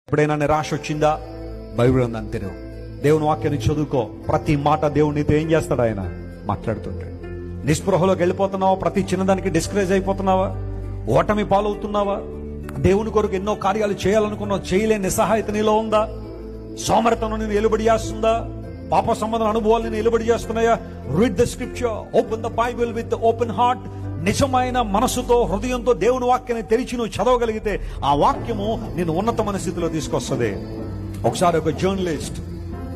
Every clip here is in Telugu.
ఎప్పుడైనా నిరాశ వచ్చిందా? బైబిల్ ఉందని తెరువు, దేవుని వాక్యాన్ని చదువుకో. ప్రతి మాట దేవునితో ఏం చేస్తాడు? ఆయన మాట్లాడుతుంటాడు. నిస్పృహలోకి వెళ్ళిపోతున్నావా? ప్రతి చిన్నదానికి డిస్కరేజ్ అయిపోతున్నావా? ఓటమి పాలవుతున్నావా? దేవుని కొరకు ఎన్నో కార్యాలు చేయాలనుకున్నావు, చేయలేని నిస్సహాయత నీలో ఉందా? సోమరితనం నేను ఎలుబడి చేస్తుందా? పాప సంబంధ అనుభవాలు నేను ఎలుబడి చేస్తున్నాయా? Read the scripture, open the Bible with open heart. నిజమైన మనసుతో, హృదయంతో దేవుని వాక్యాన్ని తెరిచి నువ్వు చదవగలిగితే ఆ వాక్యము నేను ఉన్నతమైన స్థితిలో తీసుకొస్తుంది. ఒకసారి ఒక జర్నలిస్ట్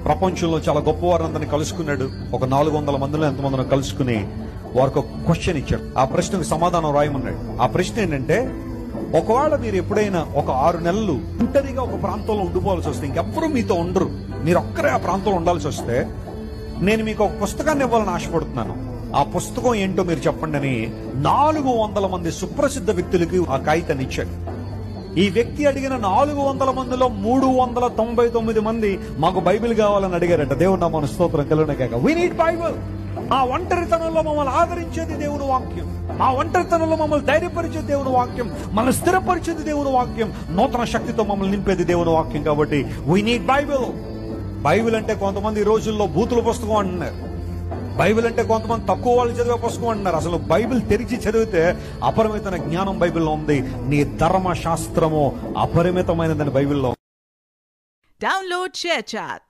ప్రపంచంలో చాలా గొప్పవారందరినీ కలుసుకున్నాడు. ఒక 400 మందిలో ఎంతమందిని కలుసుకుని వారికి ఒక క్వశ్చన్ ఇచ్చాడు. ఆ ప్రశ్నకు సమాధానం రాయమన్నాడు. ఆ ప్రశ్న ఏంటంటే, ఒకవేళ మీరు ఎప్పుడైనా ఒక 6 నెలలు ఒంటరిగా ఒక ప్రాంతంలో ఉండిపోవాల్సి వస్తే, ఇంకెవ్వరూ మీతో ఉండరు, మీరు ఒక్కరే ఆ ప్రాంతంలో ఉండాల్సి వస్తే, నేను మీకు ఒక పుస్తకాన్ని ఇవ్వాలని ఆశపడుతున్నాను. ఆ పుస్తకం ఏంటో మీరు చెప్పండి అని 400 మంది సుప్రసిద్ధ వ్యక్తులకి ఆ కాగితాన్ని ఇచ్చాడు. ఈ వ్యక్తి అడిగిన 400 మందిలో 399 మంది మాకు బైబిల్ కావాలని అడిగారట. దేవుడు నామమున స్తోత్రం కలుగునుగాక. We need Bible. ఆ ఒంటరితనంలో మమ్మల్ని ఆదరించేది దేవుని వాక్యం. మా ఒంటరితనంలో మమ్మల్ని ధైర్యపరిచేది దేవుని వాక్యం. మనల్ని స్థిరపరిచేది దేవుని వాక్యం. నూతన శక్తితో మమ్మల్ని నింపేది దేవుని వాక్యం. కాబట్టి వి నీడ్ బైబిల్. బైబిల్ అంటే కొంతమంది ఈ రోజుల్లో బూతుల పుస్తకం అంటున్నారు. బైబిల్ అంటే కొంతమంది తక్కువ వాళ్ళు చదివే పుస్తకం అంటున్నారు. అసలు బైబిల్ తెరిచి చదివితే అపరిమితమైన జ్ఞానం బైబిల్లో ఉంది. నీ ధర్మశాస్త్రము అపరిమితమైనదని బైబిల్లో. Download ShareChat.